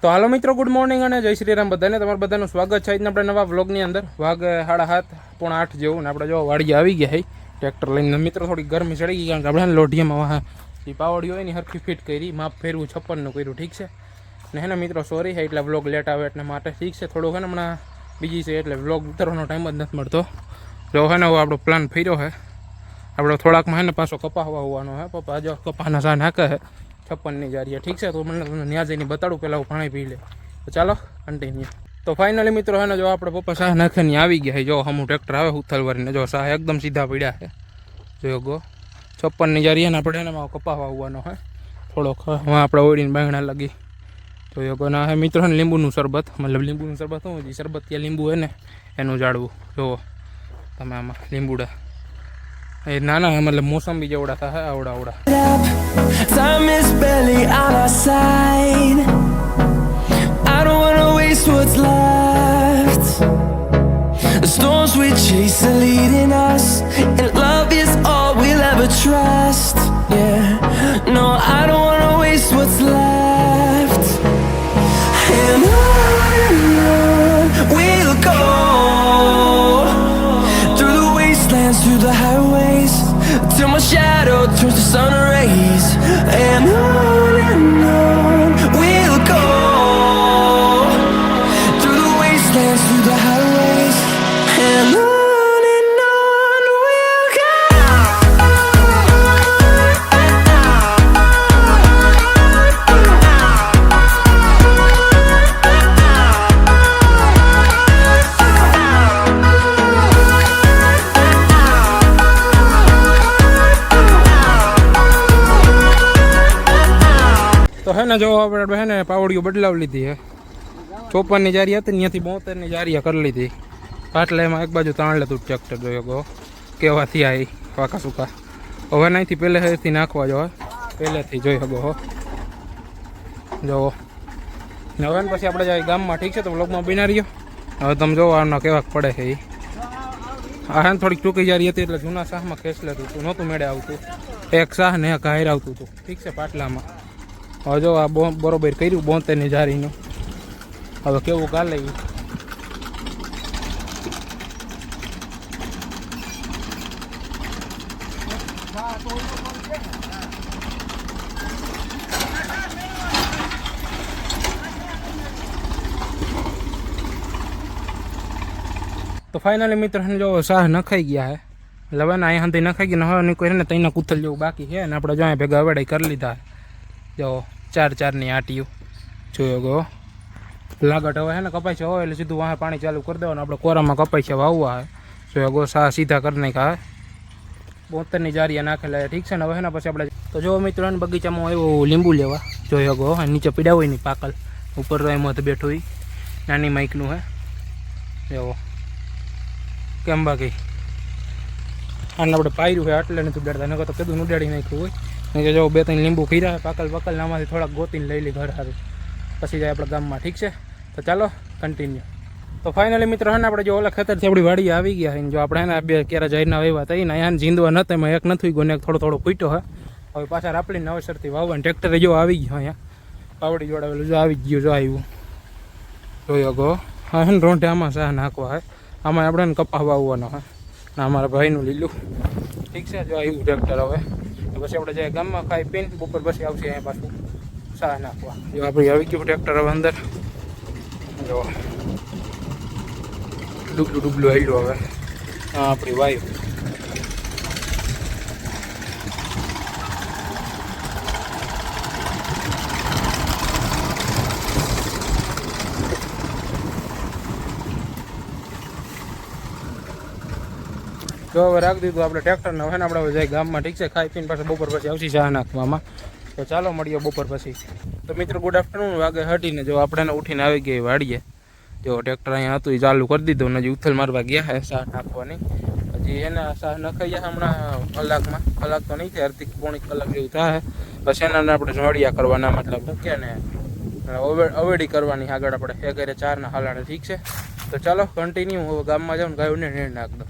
તો હાલો મિત્રો, good morning અને જય શ્રી રામ બધાને. તમારું બધાનું સ્વાગત છે આજના આપણે નવા વ્લોગની અંદર. વાગે 7:30 પોણા 8 જેવું ને આપણે જો વાડીએ આવી ગયા હે ટ્રેક્ટર લઈને. મિત્રો થોડી ગરમી ચડી ગઈ કારણ કે આપણે લોઢિયામાં વાહ એ પાવડી હોય ને હરખી ફિટ કરી, માપ ફેરવું 56નું કર્યું. ઠીક છે ને હે ને મિત્રો, સોરી છે એટલે વ્લોગ લેટ આવે એટલે માટે. ઠીક છે, થોડુંક હે ને હમણાં બીજી છે એટલે વ્લોગ ઉતરવાનો ટાઈમ જ નથી મળતો. જો હે ને હવે આપણો પ્લાન ફર્યો છે. આપણે થોડાકમાં હે ને પાછો કપા હોવાનો હે. પપ્પા જો કપાના સા નાખે છે 56ની જારીએ. ઠીક છે, તો મને તમને ન્યા જઈને બતાડું, પહેલાં હું પાણી પી લે. તો ચાલો કન્ટિન્યુ. તો ફાઇનલી મિત્રો હે ને જો આપણે પપ્પા સાહ નાખીને આવી ગયા છે. જો હમું ટ્રેક્ટર આવે ઉથલવારીને, જો સાહ એકદમ સીધા પડ્યા છે. જો ગો 56ની જારીએ ને આપણે એનામાં કપા વાવવાનો હે થોડોક. આપણે ઓળીને બાંગણા લાગી તો યોગો ના હે મિત્રો ને લીંબુનું શરબત, મતલબ લીંબુનું શરબત શું હોય, શરબત ત્યાં લીંબુ હે ને એનું જાળવું. જુઓ તમે આમાં લીંબુડા એ નાના મતલબ મોસંબી જેવડા થાય આવડા આવડા. Time is barely on our side. I don't wanna waste what's left. The storms we chase are leading us, and love is all we'll ever trust. Yeah, no, I don't wanna waste what's left. And on we'll go, through the wastelands, through the highways, till my shadow turns to sun rays. And on we'll go, through the wastelands, through the highways. And on we'll go. તો હે ને જો આપણે હે ને પાવડીઓ બદલાવી લીધી હે. 54ની જારી હતી ત્યાંથી 72ની જારી કરી લીધી. પાટલા એમાં એક બાજુ તાણ લેતું ટ્રેક્ટર જોયો ગો કેવા થયા એ પાકા સુકા. હવે અહીંથી પહેલેથી નાખવા જો પહેલેથી જોઈ શકો હો. જો હવે ને પછી આપણે જાય ગામમાં. ઠીક છે, તો વ્લોગમાં બિના રહ્યો. હવે તમે જોવો આના કેવાક પડે છે એ. આ હે થોડીક ટૂંકી જારી હતી એટલે જૂના શાહમાં ખેંચ લેતું હતું, નહોતું મેળે આવતું. એક શાહ ને એક હાયર આવતું હતું. ઠીક છે, પાટલામાં. હવે જો આ બરોબર કર્યું 72ની જારીનું. હવે કેવું કાલે તો ફાઇનલી મિત્ર જો શાહ નખાઈ ગયા હે. એટલે હવે ને અહીંયા સુધી નખાઈ ગયા. હવે નહીં કોઈ ને તૈના કૂથલ જેવું બાકી છે ને આપણે જો અહીંયા ભેગા અવેડાઈ કરી લીધા. જો 4-4ની આટીઓ જોયો ગો લાગટ. હવે હે ને કપાઈ હોય એટલે સીધું વાહ પાણી ચાલુ કરી દેવાનું. આપણે કોરામાં કપાઈ છે વાવવા હે. જોયો ગો સા સીધા કરી નાખ્યા. 72ની જારીયા નાખેલા. ઠીક છે ને. હવે ને પછી આપણે તો જો મિત્રો બગીચામાં આવ્યો લીંબુ લેવા. જોયો ગો નીચે પીડા હોય ને પાકલ ઉપર તો એમાં બેઠું હોય નાની માઇકનું હે. એવો કેમ બાકી આને આપણે પાયરું હોય એટલે નથી ઉડાડતા, નકર તો કીધું ઉડાડી નાખ્યું હોય. કે જો 2-3 લીંબુ ખીરા પાકલ પકલ આમાંથી થોડાક ગોતીને લઈ લી ઘર સારું પછી જાય આપણે ગામમાં. ઠીક છે, તો ચાલો કન્ટિન્યુ. તો ફાઇનલી મિત્રો હે ને આપણે જો ઓલા ખેતરથી આપણી વાડી આવી ગયા છે. જો આપણે હે ને બે કેરા જાહેરના વાવ્યા હતા ને અહીંયા જીંદવા નતા, એમાં એક નથી ગયો ને એક થોડો ફૂટ્યો હે. હવે પાછા રાપડીને નવેસરથી વાવવા ટ્રેક્ટરે જો આવી ગયો અહીંયા પાવડી જોડાવેલું. જો આવી ગયું, જો આવ્યું જોયો ગો. હા હે ને રોંઢે આમાં શાહ નાખવા હે. આમાં આપણે ને કપા વાવવાનો હે ને અમારા ભાઈનું લીલું. ઠીક છે, જો આવ્યું ટ્રેક્ટર. હવે પછી આપણે જાય ગામમાં ખાઈ પીને બપોર પછી આવશે અહીંયા પાછું શાહ નાખવા. જો આપણે આવી ગયું ટ્રેક્ટર હવે અંદર. જો ડૂબલું આવ્યું હવે. હા આપણી વાયુ. જો હવે રાખી દીધું આપણે ટ્રેક્ટરને. હવે ને આપણે જાય ગામમાં. ઠીક છે, ખાઈ પીને પાછું બપોર પછી આવશે શાહ નાખવામાં. તો ચાલો મળીએ બપોર પછી. તો મિત્રો ગુડ આફ્ટરનૂન. વાગે હટીને જો આપણે ઉઠીને આવી ગઈ વાડીએ. જો ટ્રેક્ટર અહીંયા હતું એ ચાલુ કરી દીધું ને હજી ઉથલ મારવા ગયા હે શાહ નાખવાની. હજી એને શાહ નખાઈ જાય હમણાં કલાક તો નહીં થાય, અડધી પોણી કલાક જેવું થાય. પછી એના આપણે જોડિયા કરવાના, મતલબ મૂકે ને અવેડી કરવાની આગળ આપણે 1-4 હાલાણે. ઠીક છે, તો ચાલો કન્ટિન્યુ. હવે ગામમાં જાઉં ને ગાયું ને નાખ દો.